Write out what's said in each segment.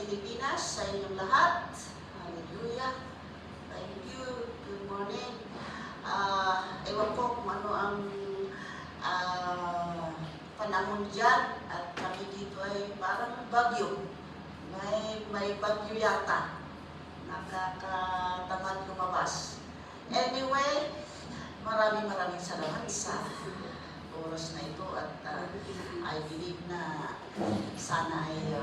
Pilipinas, sa inyong lahat. Hallelujah. Thank you. Good morning. Ewan ko kung ano ang panahon dyan at kami dito ay parang bagyo. May bagyo yata. Nakakatamad lumabas. Anyway, maraming salamat sa oras na ito at I believe na sana ay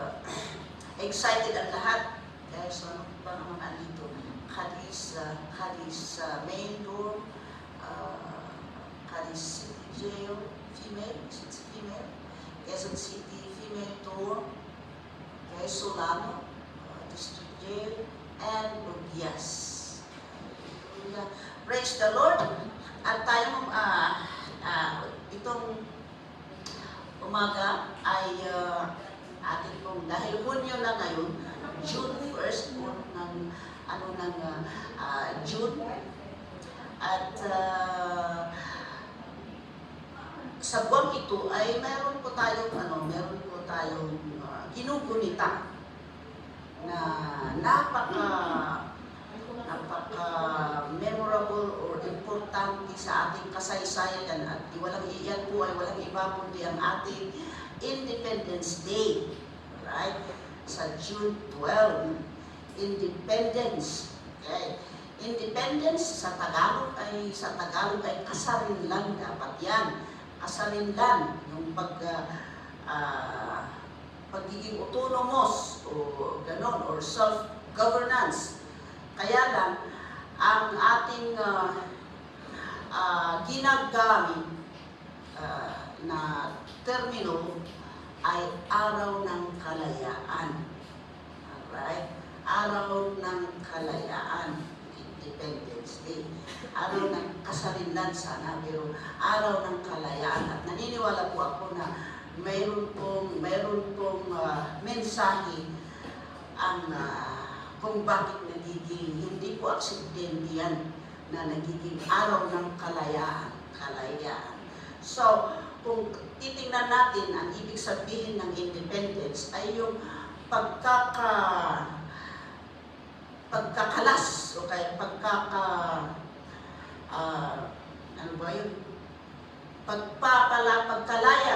excited ang lahat dahil sa ano pa naman andito. Cadiz main door, Cadiz City Jail, female, Quezon City female door, Solano District Jail, and Lugias. Praise the Lord! At tayo itong umaga ay atin pong, dahil Hunyo na ngayon, June 1st po ng June, at sa buwan ito ay meron po tayong ginugunita na napaka-memorable or importante sa ating kasaysayan at walang iyan po ay walang iba kundi ang ating Independence Day, right? Sa June 12, Independence. Okay? Independence sa Tagalog ay kasarinlan dapat yan. Kasarinlan yung pagiging autonomous o ganon or self-governance. Kaya lang, ang ating ginagamit na termino ay Araw ng Kalayaan. Alright? Araw ng Kalayaan. Independence Day. Araw ng kasarinlan sana, pero Araw ng Kalayaan. At naniniwala po ako na mayroon pong mensahe ang kung bakit nagiging, hindi po aksidente yan na nagiging Araw ng Kalayaan. So, kung titingnan natin, ang ibig sabihin ng independence ay yung pagkakalas o kaya pagkalaya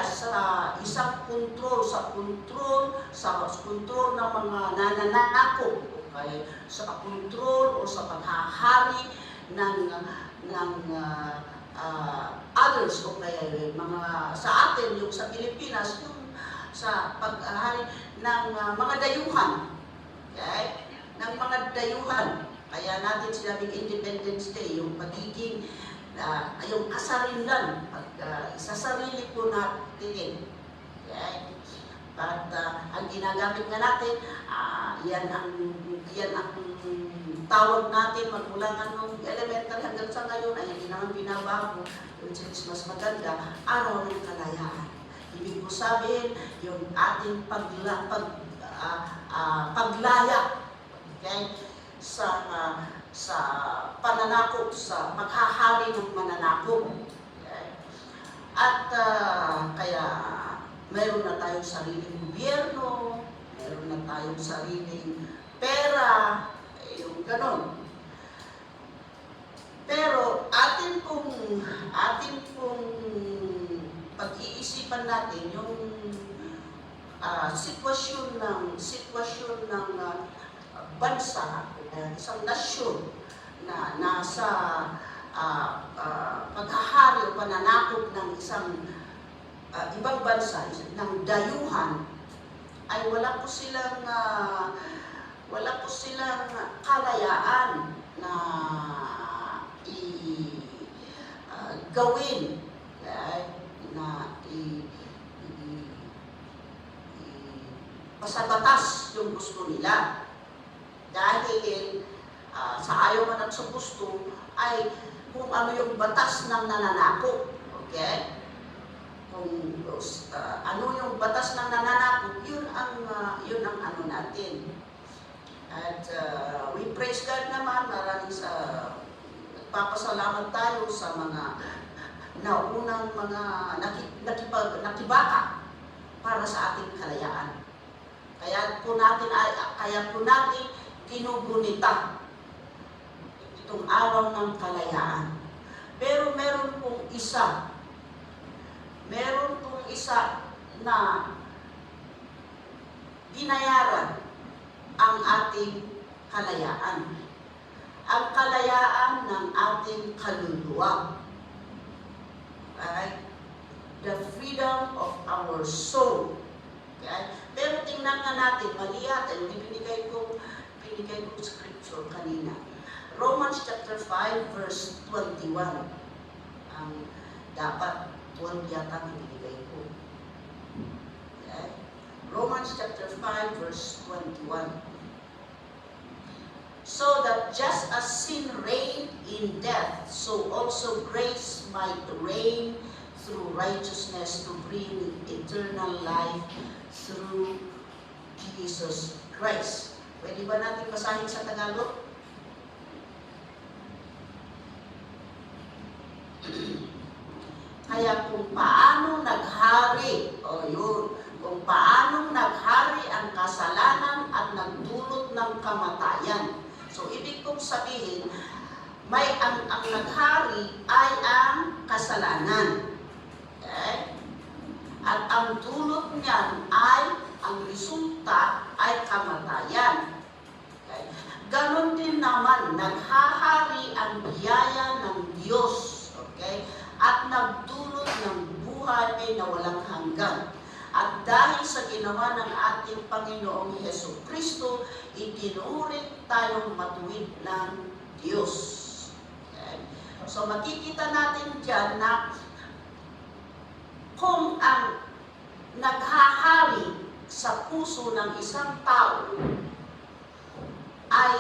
sa isang kontrol ng mga nananakop o kaya sa kontrol o sa paghahari ng others o kaya mga sa atin yung sa Pilipinas yung sa paghahari ng mga dayuhan, okay? Ng mga dayuhan. Kaya natin sinabing Independence Day, yung pagiging yung kasarinlan, isasarili po natin. Okay? At ang ginagamit nga natin, yan ang tawag natin magmula ng elementary hanggang sa ngayon ay hindi naman binabago. Yung mas maganda, Araw ng Kalayaan. Ibig ko sabihin, yung ating paglaya, okay? Sa pananakop, sa paghahari ng mananakop. Okay? At kaya mayroon na tayong sariling gobyerno, mayroon na tayong sariling pera, yung ganon. Pero atin pong pag-iisipan natin yung sitwasyon ng bansa, isang nasyon na nasa paghahari o pananakop ng isang ibang bansa, ng dayuhan, ay wala po silang kalayaan na gawin, na pasabatas yung gusto nila. Dahil sa ayaw man at sa gusto ay kung ano yung batas ng nananakop. Okay? Kung ano yung batas ng nananakop, yun ang ano natin. At we praise God naman, nagpapasalamat tayo sa mga naunang mga nakibaka para sa ating kalayaan. Kaya po natin ginugunita itong araw ng kalayaan. Pero meron pong isa na binayaran ang ating kalayaan. Ang kalayaan ng ating kaluluwa. Right? The freedom of our soul. Okay? Pero tingnan nga natin, mali natin, binigay ko scripture kanina. Romans chapter 5 verse 21. Ang dapat 12 yata ang binigay ko. Okay? Romans chapter 5 verse 21. So that just as sin reigned in death, so also grace might reign through righteousness to bring eternal life through Jesus Christ. Pwede ba natin basahin sa Tagalog? Kaya kung paano naghari, kung paano naghari ang kasalanan at nagdulot ng kamatayan. So, ibig kong sabihin, ang naghari ay ang kasalanan. Okay? At ang dulot niyan ang resulta ay kamatayan. Okay? Ganon din naman, naghahari ang biyaya ng Diyos. Okay? At nagdulot ng buhay na walang hanggan. At dahil sa ginawa ng ating Panginoong Hesukristo, itinuring tayong matuwid ng Diyos. Okay? So makikita natin dyan na kung ang naghahari sa puso ng isang tao ay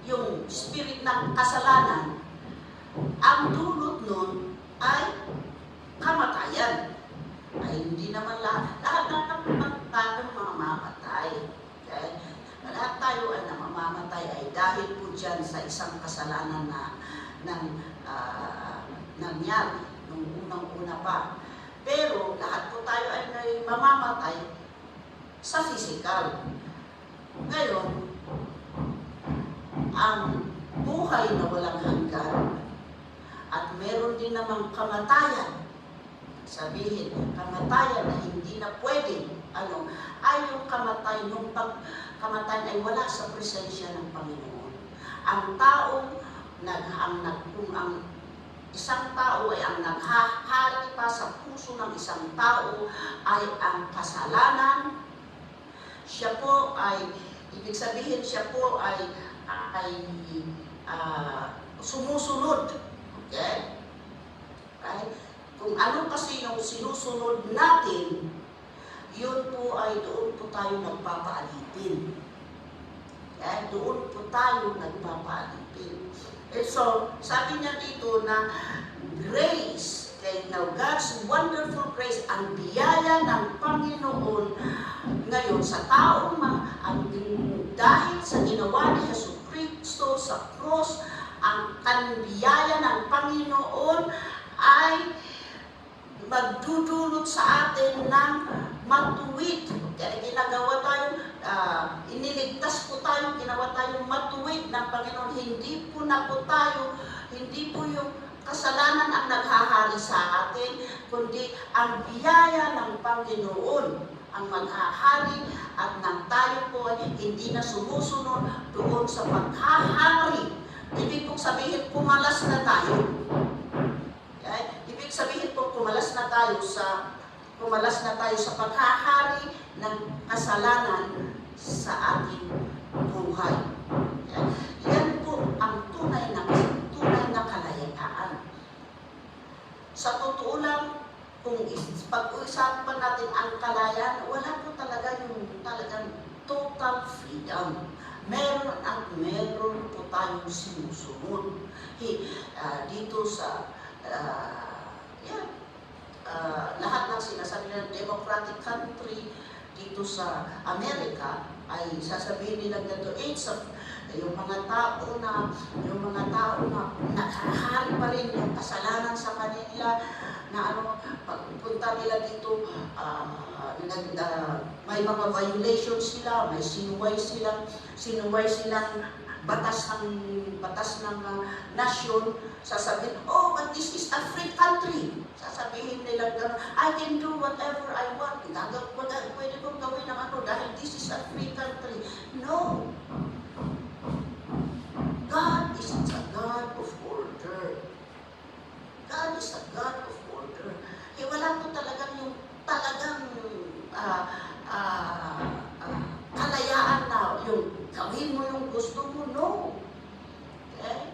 yung spirit ng kasalanan, ang dulot nun ay kamatayan. Ay hindi naman lahat ng tayo mamamatay. Okay? Lahat tayo ay mamamatay ay dahil po dyan sa isang kasalanan na nangyari nung unang-una pa. Pero lahat po tayo ay mamamatay sa physical. Ngayon, ang buhay na walang hanggan at meron din namang kamatayan. Sabihin, kamatayan na hindi na pwedeng, ay yung kamatayan, kamatayan ay wala sa presensya ng Panginoon. Ang isang tao ay ang naghahari pa sa puso ng isang tao ay ang kasalanan. Siya po ay, ibig sabihin siya po ay sumusunod. Okay? Right? Kung ano kasi yung sinusunod natin, yun po ay doon po tayo nagpapaalipin. Okay? Doon po tayo nagpapaalipin. So, sabi niya dito na grace, okay, now God's wonderful grace, ang biyaya ng Panginoon ngayon sa taong dahil sa ginawa ni Jesucristo sa cross, ang biyaya ng Panginoon ay magdudulot sa atin ng matuwid. Kaya ginagawa tayo, iniligtas po tayo, ginawa tayong matuwid ng Panginoon. Hindi po yung kasalanan ang naghahari sa atin, kundi ang biyaya ng Panginoon ang maghahari at nang tayo po ay hindi na sumusunod doon sa paghahari. Ibig kong sabihin, pumalas na tayo. Okay? Ibig sabihin po, pumalas na tayo sa paghahari ng kasalanan sa ating buhay. Okay? Yan po ang tunay na kalayaan. Sa totoo lang, kung pag-uusapan natin ang kalayaan, wala po talaga yung talagang total freedom. Meron po tayong sinusunod. Dito sa lahat ng sinasabi ng democratic country dito sa Amerika ay sasabihin nila ganito, yung mga tao na nakahari pa rin yung kasalanan sa kanila na pagpunta nila dito may mga violations sila, may sinuway silang batas ng nasyon, sasabihin, oh, but this is a free country. Sasabihin nila gano'n, I can do whatever I want. Pwede kong gawin ng ano dahil this is a free country. No. God is a God of order. God is a God of order. Wala po talagang yung talagang kalayaan na yung gawin mo yung gusto mo. No. Okay?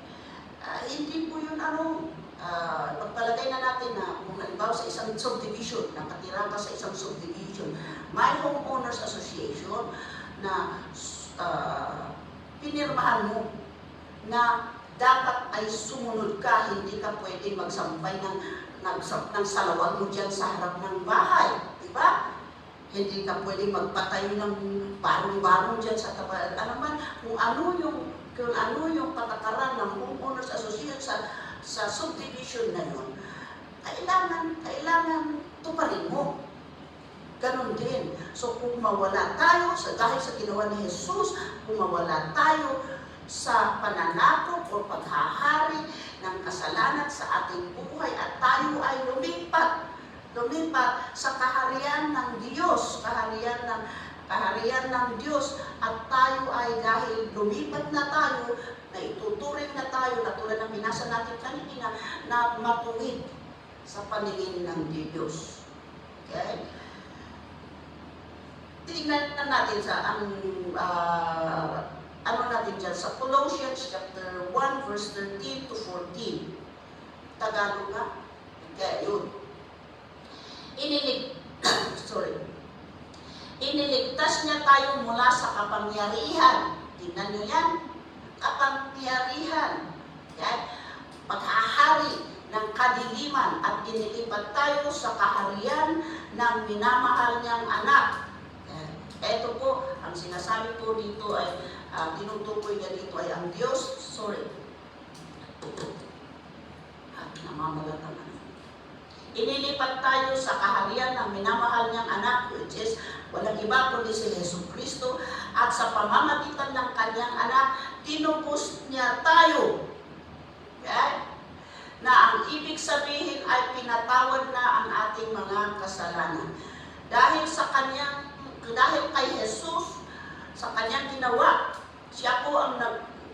Hindi po yun pagpalagay na natin na kung halimbawa sa isang subdivision, nakatira ka sa isang subdivision, may homeowners association na pinirmahan mo na dapat ay sumunod ka, hindi ka pwede magsampay ng salawag mo dyan sa harap ng bahay. Diba? Hindi ka pwede magpatayo ng barong-barong dyan sa tapat. Kung ano yung patakaran ng homeowners association sa subdivision na yun, kailangan tuparin mo. Ganon din. So kung mawala tayo, dahil sa ginawa ni Jesus, kung mawala tayo sa pananakop o paghahari ng kasalanan sa ating buhay at tayo ay lumipat sa kaharian ng Diyos, kaharian ng Diyos, at tayo ay dahil lumipat na tayo, na ituturing na tayo, katulad ng binasa natin kanina, na matuwid sa paningin ng Diyos. Okay? Tingnan natin sa natin dyan, sa Colossians chapter 1 verse 13 to 14. Tagalog nga? Kaya yun. Iniligtas niya tayo mula sa kapangyarihan. Tingnan nyo yan. Kapangyarihan. Yan. Paghahari ng kadiliman at inilipat tayo sa kaharian ng minamahal niyang anak. Yan. Ito po, ang sinasabi po dito ay tinutukoy niya dito ay ang Diyos. Namamalatan. Inilipat tayo sa kaharian ng minamahal niyang anak, which is walang iba kundi si Jesucristo, at sa pamamagitan ng kanyang anak, tinubos niya tayo. Okay? Na ang ibig sabihin ay pinatawad na ang ating mga kasalanan. Dahil kay Jesus, sa kanyang ginawa, siya po ang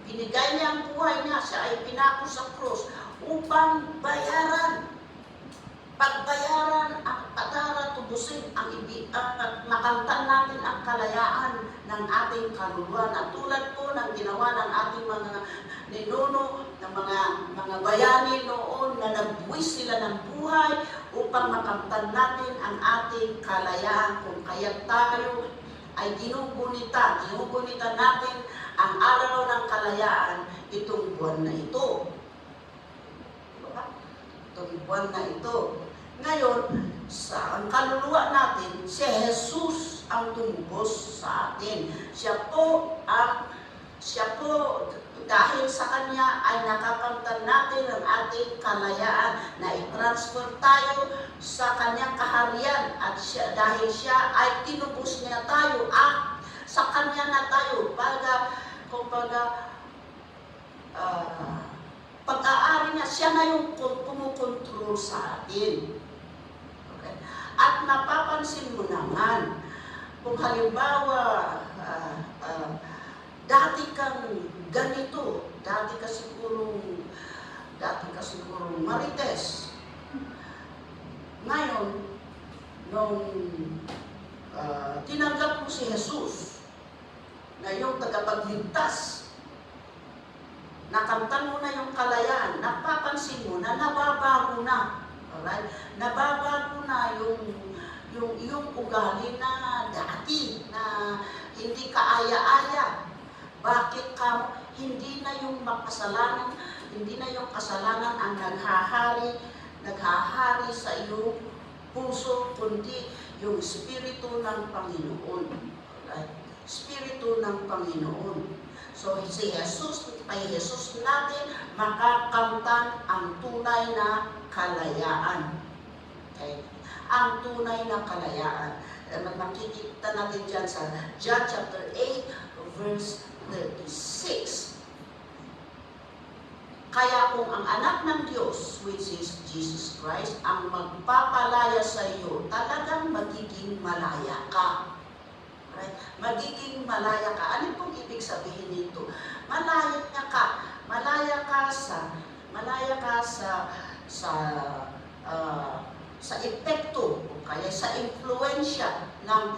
binigay niya ang buhay niya, siya ay pinako sa krus upang pagbayaran ang patara, tubusin makamtan natin ang kalayaan ng ating kaluluwa, na tulad po ng ginawa ng ating mga ninuno, ng mga bayani noon na nagbuwis sila ng buhay upang makamtan natin ang ating kalayaan. Kung kaya tayo ay ginugunita natin ang araw ng kalayaan itong buwan na ito. Itong buwan na ito. Ngayon, ang kaluluwa natin, si Jesus ang tumubos sa atin. Siya po, dahil sa Kanya ay nakakamtan natin ang ating kalayaan, na i-transfer tayo sa Kanyang kaharian, at dahil siya ay tinubos niya tayo, at sa Kanya na tayo, pag-aari niya, siya na yung kumukontrol sa atin. Okay? At napapansin mo naman, kung halimbawa, dati kang ganito, dati ka sigurong marites. Ngayon, nung tinanggap mo si Jesus, na yung tagapagligtas, nakamtan mo na yung kalayaan, napapansin mo na nababago na. Alright? Nababago na yung iyong ugali na dati, na hindi ka aya-aya. Bakit hindi na yung kasalanan ang naghahari sa iyong puso, kundi yung Espiritu ng Panginoon. Alright? Espiritu ng Panginoon. So, kay Jesus natin, makakamtan ang tunay na kalayaan. Okay? Ang tunay na kalayaan. Makikita natin dyan sa John chapter 8, verse 36. Kaya kung ang anak ng Diyos, which is Jesus Christ, ang magpapalaya sa iyo, talagang magiging malaya ka. Right? Magiging malaya ka. Ano pong ibig sabihin nito? Malaya ka. Malaya ka sa epekto o kaya sa impluwensya ng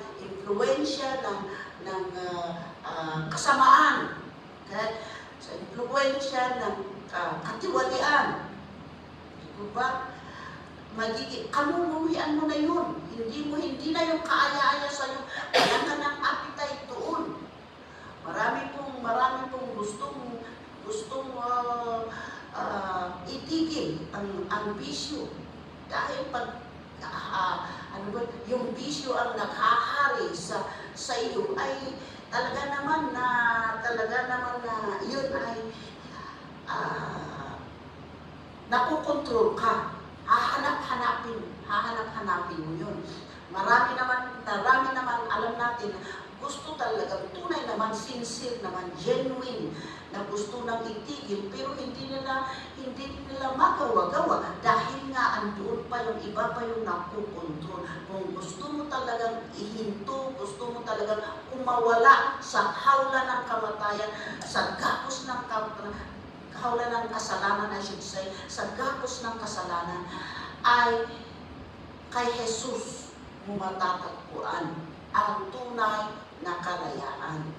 kasamaan. Okay? Sa impluwensya ng katiwalian. Di ba? Kamumuhian mo na yun. Hindi na yung kaaya-aya sa iyo. Kaya ka ng appetite doon. Marami pong gustong itigil ang bisyo. Dahil pag yung bisyo ang naghahari sa iyo ay talaga naman na yun ay nakukontrol ka. Hahanap-hanapin mo yun. Marami naman alam natin, gusto talaga, tunay naman, sincere naman, genuine, na gusto nang itigil, pero hindi nila magawa-gawa dahil nga andoon pa yung iba pa yung nakukontrol. Kung gusto mo talagang ihinto, gusto mo talagang umawala sa hawla ng kamatayan, sa gapos ng hawla ng kasalanan, I should say, sa gapos ng kasalanan, ay kay Jesus mo matatagpuan ang tunay na kalayaan.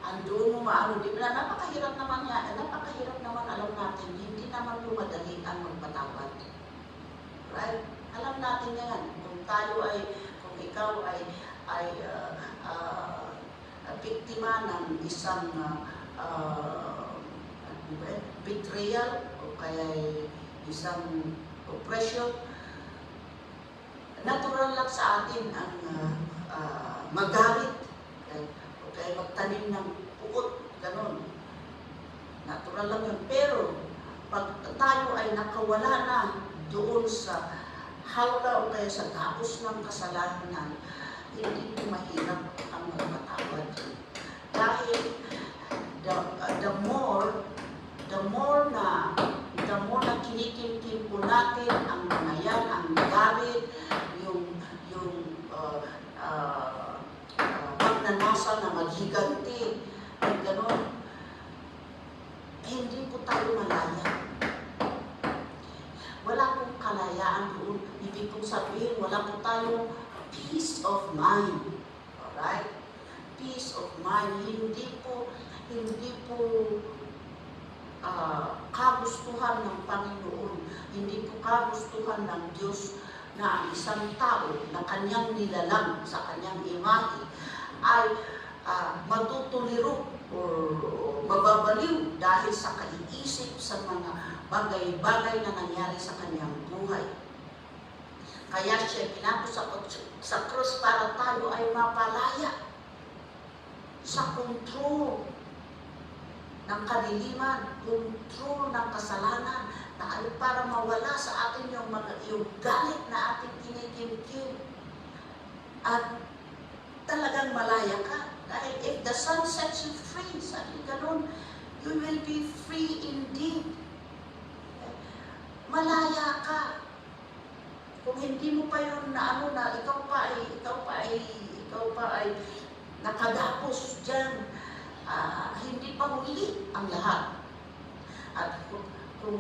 Andun mo di ba? Napakahirap naman alam natin, hindi naman lumadali ang magpatawad. Right? Alam natin yan. Kung ikaw ay biktima ng isang betrayal o kaya isang oppression, natural lang sa atin ang magalit, o kaya magtanim ng pukot, ganun. Natural lang yun. Pero pag tayo ay nakawala na doon sa hawla o kaya sa tapos ng kasalanan, hindi po mahirap ang magpatawad. Dahil the more na kinikimkim po natin ang mga yan, ang galit, yung pagnanasa na maghiganti, at gano'n, hindi po tayo malaya. Wala pong kalayaan doon. Ibig kong sabihin, wala po tayong peace of mind. Alright? Peace of mind. Hindi po kagustuhan ng Panginoon. Hindi po kagustuhan ng Diyos na ang isang tao na kanyang nilalang sa kanyang imahe ay matutuliro o mababaliw dahil sa kaiisip sa mga bagay-bagay na nangyari sa kanyang buhay. Kaya siya pinako sa krus para tayo ay mapalaya sa kontrol ng kadiliman, kontrol ng kasalanan, na para mawala sa atin yung galit na ating kinikimkim. At talagang malaya ka. Dahil if the Son sets you free, sabi ganun, you will be free indeed. Malaya ka. Kung hindi mo pa yun na ikaw pa ay nakadapos dyan, hindi pa huli ang lahat. At kung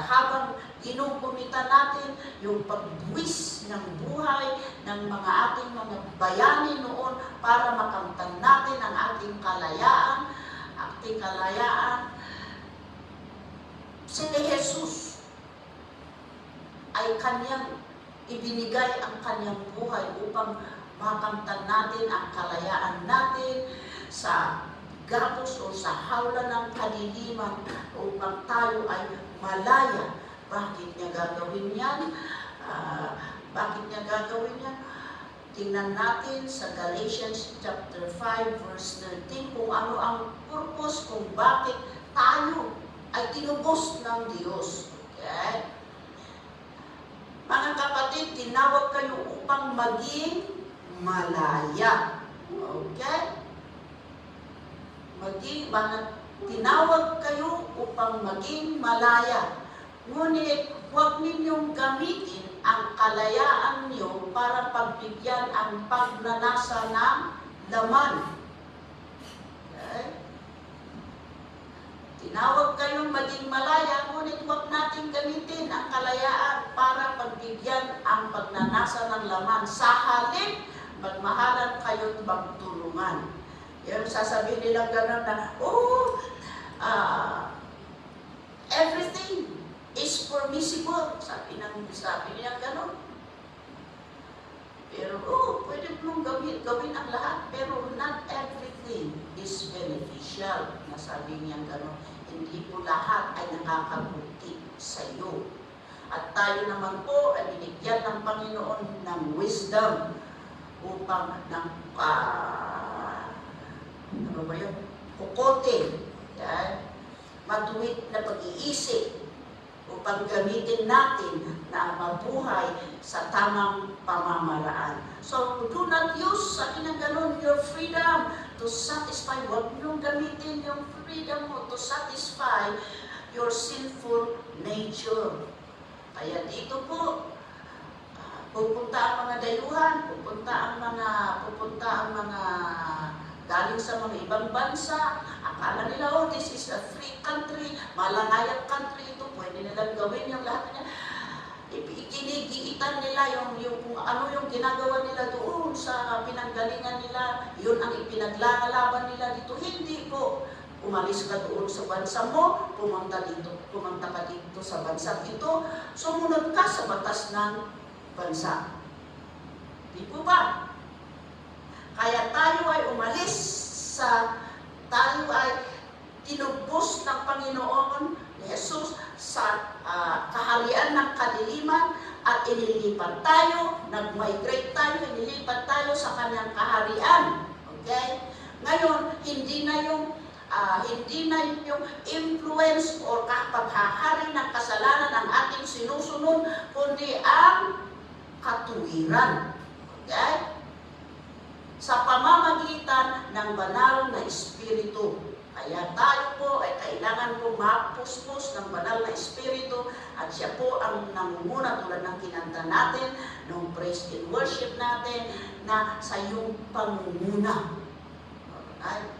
habang ginugumitan natin yung pagbuwis ng buhay ng mga ating mga bayani noon para makamtan natin ang ating kalayaan, si Jesus ay kanyang ibinigay ang kanyang buhay upang makamtan natin ang kalayaan natin sa gapos o sa hawla ng kadiliman upang tayo ay malaya. Bakit niya gagawin yan? Tingnan natin sa Galatians chapter 5 verse 13 kung ano ang purpose, kung bakit tayo ay tinubos ng Diyos. Okay? Mga kapatid, tinawag kayo upang maging malaya. Okay? Tinawag kayo upang maging malaya. Ngunit huwag ninyong gamitin ang kalayaan niyo para pagbigyan ang pagnanasa ng laman. Okay? Tinawag kayong maging malaya, ngunit huwag natin gamitin ang kalayaan para pagbigyan ang pagnanasa ng laman. Sa halip, magmahalan kayo't magtulungan. Yung sasabihin nila gano'n na, everything is permissible. Sabi niya gano'n. Pero, pwede mong gawin ang lahat, pero not everything is beneficial. Nasabi niya gano'n. Hindi po lahat ay nakakabuti sa iyo. At tayo naman po ay binigyan ng Panginoon ng wisdom upang kukotin, matuwid na pag-iisip upang gamitin natin na mabuhay sa tamang pamamaraan. So, do not use, sabi ng ganun, your freedom to satisfy. Huwag niyong gamitin yung freedom mo to satisfy your sinful nature. Kaya dito po, pupunta ang mga dayuhan, pupunta ang mga galing sa mga ibang bansa. Akala nila, this is a free country, malangayak country ito, pwede nilang gawin yung lahat niya. Ikinigiitan nila yung ano yung ginagawa nila doon sa pinanggalingan nila, yun ang ipinaglalaban nila dito. Hindi po. Umalis ka doon sa bansa mo, pumunta ka dito sa bansa ito, sumunod ka sa batas ng bansa. Di po ba? Kaya tayo ay umalis tayo ay tinubos ng Panginoon ni Jesus sa kaharian ng kadiliman at inilipat tayo, nag-migrate tayo, inilipat tayo sa kanyang kaharian. Okay? Ngayon, hindi na yung influence o kapaghahari ng kasalanan ng ating sinusunod, kundi ang katuwiran. Okay? Sa pamamagitan ng banal na Espiritu. Kaya tayo po ay kailangan po mapuspos ng banal na Espiritu at siya po ang nangunguna tulad ng kinanta natin, ng praise and worship natin, na sa iyong pangunguna. Okay?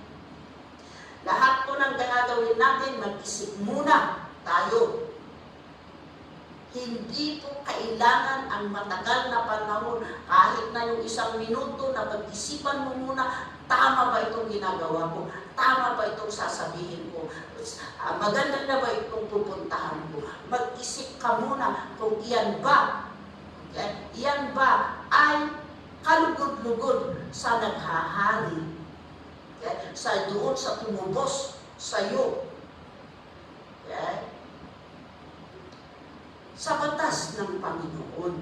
Lahat po ng gagawin natin, mag-isip muna tayo. Hindi po kailangan ang matagal na panahon, kahit na yung 1 minuto na pag-isipan mo muna, tama ba itong ginagawa ko? Tama ba itong sasabihin ko? Maganda na ba itong pupuntahan ko? Mag-isip ka muna kung iyan ba, okay? Iyan ba ay kalugod-lugod sa naghahari, okay? Sa doon sa tumubos sa iyo. Okay? Sa batas ng Panginoon.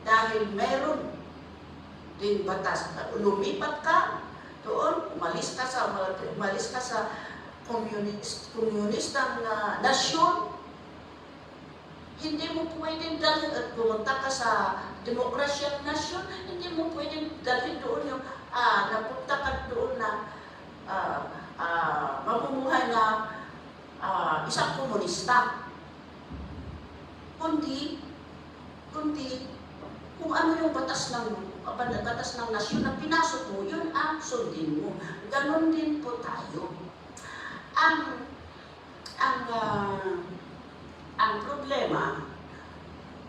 Dahil meron din batas. Lumipat ka doon, umalis ka sa komunistang nasyon, hindi mo pwedeng dalhin at pumunta ka sa demokrasyang nasyon, hindi mo pwedeng dalhin doon yung napunta ka doon na mamumuhay na isang komunista. Kundi kung ano yung batas ng nasyon na pinasok mo, yun ang sundin mo. Ganon din po tayo. Ang problema,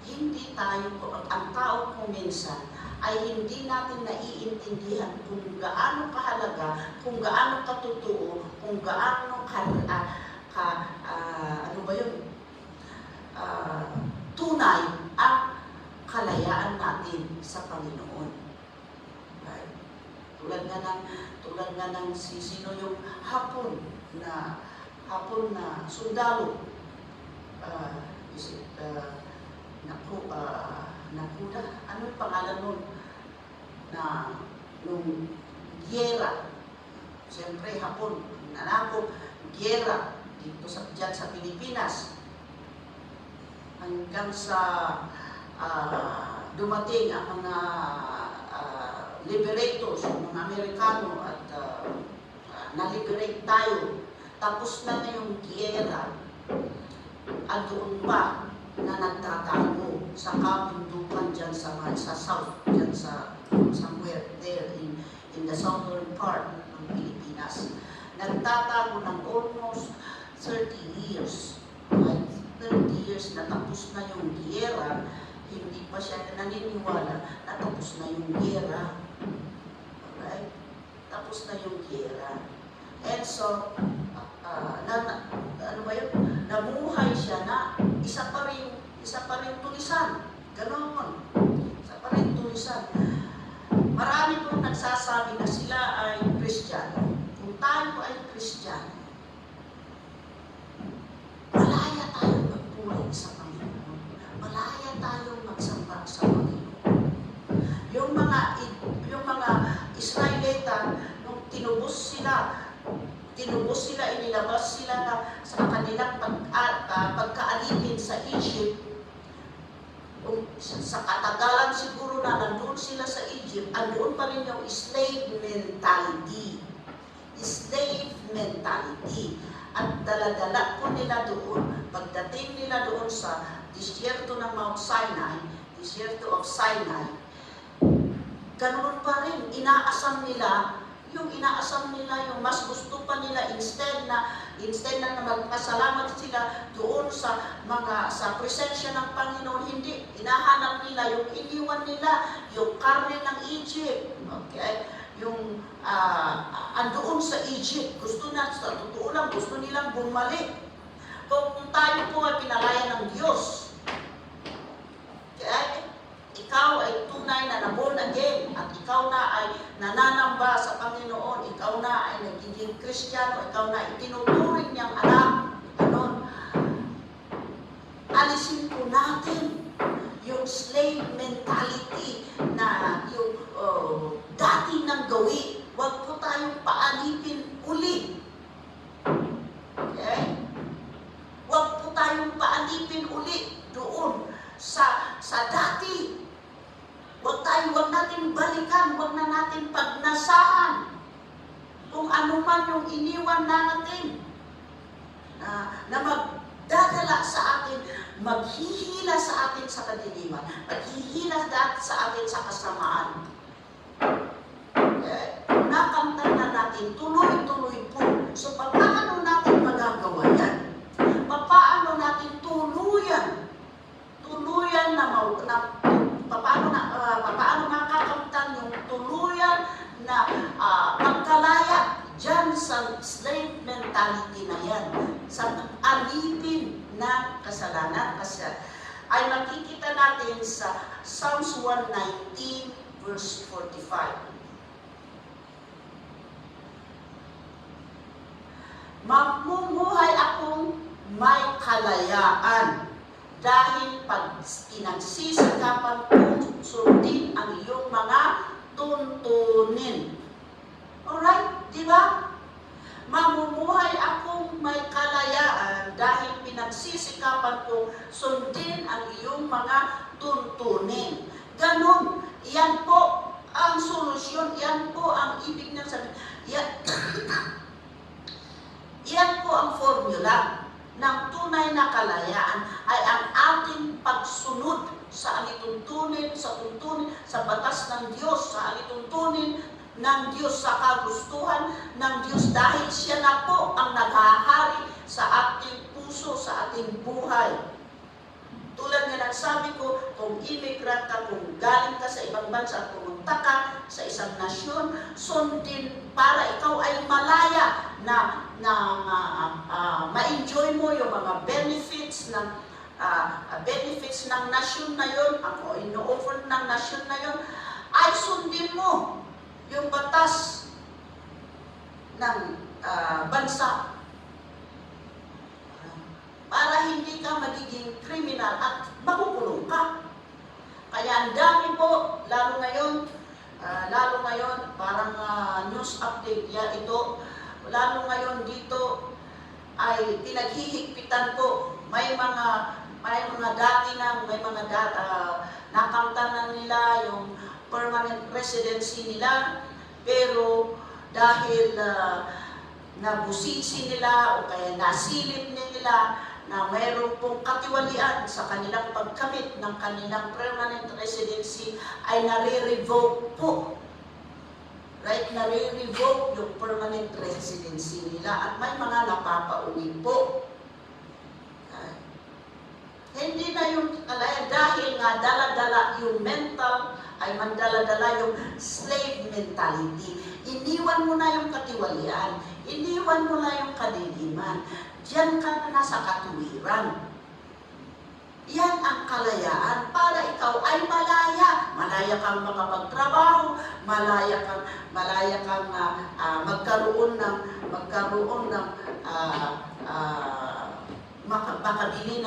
hindi tayo, ang tao po minsan, ay hindi natin naiintindihan kung gaano kahalaga, kung gaano katotoo, kung gaano tunay ang kalayaan natin sa Panginoon. Right? Tulad nga ng sino yung hapon na sundalo. Nakuda, ano yung pangalan nun? Nung giyera. Siyempre, hapon, nanakop, giyera dyan sa Pilipinas. Hanggang sa dumating ang mga liberators, mga Amerikano, at na-liberate tayo. Tapos na ngayong giyera, andoon pa na nagtatago sa kabundukan dyan sa south, dyan sa somewhere there in the southern part ng Pilipinas. Nagtatago ng almost 30 years. Right? 30 years na tapos na yung giyera, hindi pa siya naniniwala na tapos na yung giyera. Alright? Tapos na yung giyera. And so, ano ba yun? Namuhay siya na isa pa rin tulisan. Ganon. Isa pa rin tulisan. Marami pong nagsasabi na sila ay Kristiyano. Kung tayo ay Kristiyano, malaya tayong magpuri sa Panginoon. Malaya tayong magsamba sa Panginoon. Yung mga Israelita, nung tinubos sila, inilabas sila sa kanilang pagkaalipin sa Egypt. Sa katagalan siguro na nandun sila sa Egypt, andoon pa rin yung slave mentality. Slave mentality. At dala-dala po nila doon, pagdating nila doon sa disyerto ng Mount Sinai, disyerto of Sinai, ganoon pa rin, inaasam nila yung mas gusto pa nila instead na magpasalamat sila doon sa presensya ng Panginoon, hindi hinahanap nila yung iniwan nila, yung karne ng Egypt. Okay? Yung andoon sa Egypt, sa totoo lang, gusto nilang bumalik. Kung tayo po ay pinalaya ng Diyos, okay? Ikaw ay tunay na born again at ikaw na ay nananamba sa Panginoon, ikaw na ay nagiging Kristiyano, ikaw na itinuturing niyang anak. Ganon. Alisin po natin yung slave mentality na yung dati nang gawi. Huwag po tayong paalipin uli. Okay? Huwag po tayong paalipin uli doon sa dati. Huwag natin balikan, huwag na natin pagnasahan kung ano man yung iniwan natin na magdadala sa atin, maghihila sa atin sa kadiliman, maghihila sa atin sa kasamaan. Nakanta na natin, tuloy-tuloy po. So, paano natin magagawa yan? Paano natin tuluyan paano makakamtan yung tuluyan na pagkalaya dyan sa slave mentality na yan, sa alipin na kasalanan. Kasi ay makikita natin sa Psalms 119 verse 45. Mamumuhay akong may kalayaan dahil pag pinagsisikapan kong sundin ang iyong mga tuntunin. Alright? Di ba? Mamumuhay akong may kalayaan dahil pinagsisikapan kong sundin ang iyong mga tuntunin. Ganon. Yan po ang solusyon. Yan po ang ibig ng sabihin. Yan po ang formula ng tunay na kalayaan ay ang ating pagsunod sa alituntunin, sa batas ng Diyos, sa alituntunin ng Diyos, sa kagustuhan ng Diyos, dahil siya na po ang naghahari sa ating puso, sa ating buhay. Tulad nga nagsabi ko, kung immigrant ka, kung galing ka sa ibang bansa at pumunta ka sa isang nasyon, sundin para ikaw ay malaya na ma-enjoy mo yung mga benefits ng nasyon na yun, ang ino-offer ng nasyon na yun, ay sundin mo yung batas ng bansa para hindi ka magiging kriminal at makukulong ka. Kaya ang dami po, lalo ngayon, parang news update ito, lalo ngayon dito ay pinaghihigpitan po. May mga nakamtan na nila yung permanent residency nila, pero dahil nabusisi nila o kaya nasilip nila na mayroon pong katiwalian sa kanilang pagkamit ng kanilang permanent residency, ay nare-revoke po. Right? Nare-revoke yung permanent residency nila at may mga napapauwi po. Hindi na yung kalaya dahil nga dala-dala yung mental ay mandala-dala yung slave mentality. Iniwan mo na yung katiwalian, iniwan mo na yung kadiliman. Diyan ka na nasa katuwiran. Yan ang kalayaan para ikaw ay malaya. Malaya kang makapagtrabaho, malaya kang magkaroon ng makabili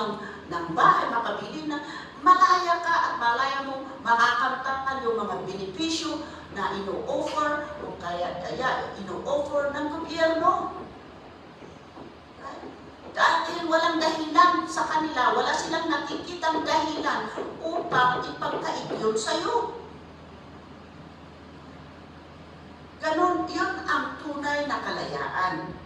ng bahay, makabili ng malaya ka at malaya mo makakamtan yung mga benepisyo na ino-offer o kaya ino-offer ng gobyerno. Right? Dahil walang dahilan sa kanila, wala silang nakikitang dahilan upang ipagkait yun sa'yo. Ganon, yun ang tunay na kalayaan.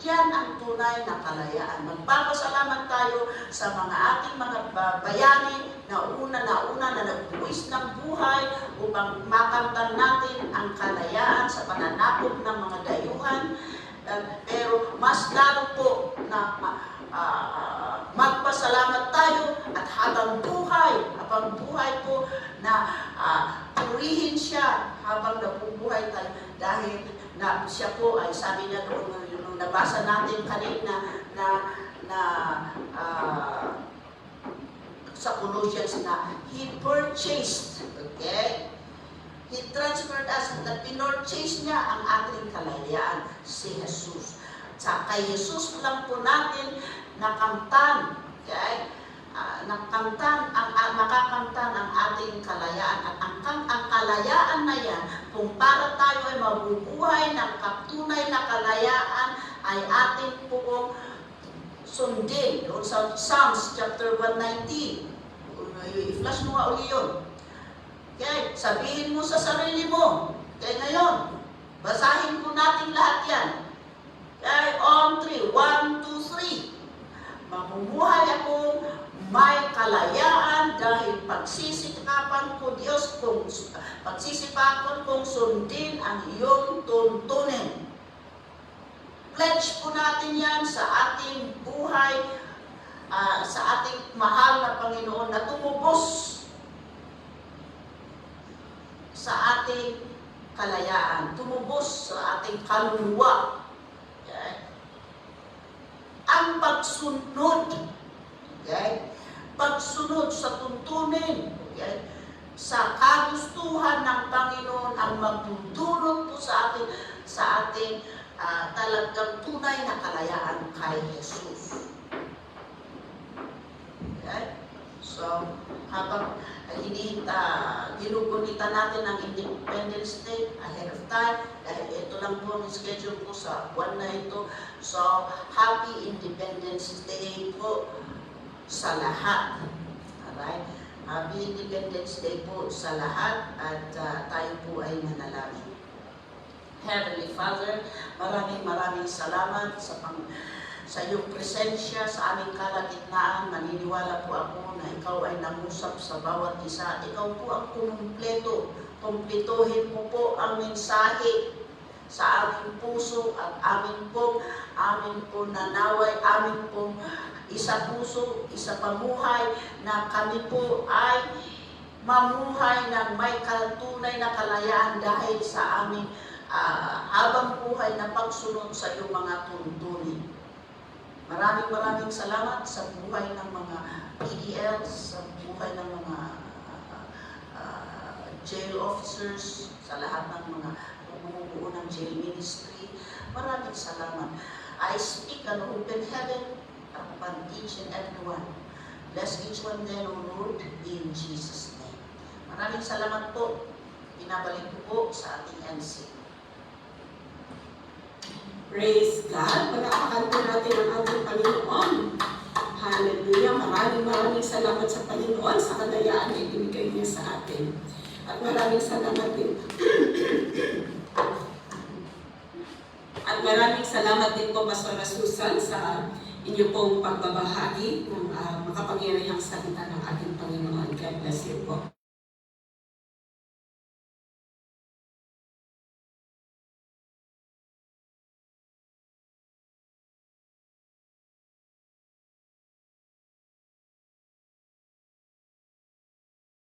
Yan ang tunay na kalayaan. Magpapasalamat tayo sa mga ating mga bayani na una na nagbuwis ng buhay upang makamtan natin ang kalayaan sa pananakop ng mga dayuhan. Pero mas lalo po na magpasalamat tayo at habang buhay po na purihin siya habang nabubuhay tayo dahil na siya po ay sabi niya doon nabasa natin kanina sa Colossians na He purchased, okay? He transferred us, na pinurchase niya ang ating kalayaan, si Jesus. Sa kay Jesus lang po natin nakamtan, okay? Makakamtan ang ating kalayaan at ang kalayaan na yan, kung para tayo ay mabubuhay ng tunay na kalayaan, ay ating pong sundin. Doon sa Psalms chapter 119. I-flash mo nga uli yun. Okay? Sabihin mo sa sarili mo. Okay, ngayon, basahin po natin lahat yan. Okay? On 3. 1, 2, 3. Mamumuhay akong may kalayaan dahil pagsisikapan ko Diyos pagsisipakan kong sundin ang iyong tuntunin. Pledge po natin yan sa ating buhay, sa ating mahal na Panginoon na tumubos sa ating kalayaan, tumubos sa ating kaluluwa. Okay? Ang pagsunod, okay? Pagsunod sa tuntunin, okay? Sa kagustuhan ng Panginoon ang magdudulot po sa ating talagang tunay na kalayaan kay Jesus. Okay? So, habang ginugunita natin ang Independence Day ahead of time, dahil ito lang po ang schedule po sa buwan na ito. So, Happy Independence Day po sa lahat. Alright? Happy Independence Day po sa lahat at tayo po ay manalangin. Heavenly Father, maraming salamat sa iyong presensya sa aming kalagitnaan. Maniniwala po ako na ikaw ay nangusap sa bawat isa. Ikaw po ang kumpleto. Kumpletuhin mo po ang mensahe sa aming puso at amin po nanaway, amin po isa puso, isa pamuhay na kami po ay mamuhay ng may tunay na kalayaan dahil sa aming habang buhay na pagsunod sa iyong mga tuntunin. Maraming salamat sa buhay ng mga PDLs, sa buhay ng mga jail officers, sa lahat ng mga bumubuo ng jail ministry. Maraming salamat. I speak an open heaven upon each and every one. Bless each one then, O Lord, in Jesus' name. Maraming salamat po. Pinabalik ko po sa ating MC. Praise God! Palakpakan po natin ang ating Panginoon. Hallelujah. Maraming salamat sa Panginoon sa kalayaan na ibinigay niya sa atin. At maraming salamat din. At maraming salamat din po, Pastora Susan, sa inyo pong pagbabahagi ng makapangyarihang salita ng ating Panginoon. God bless you po.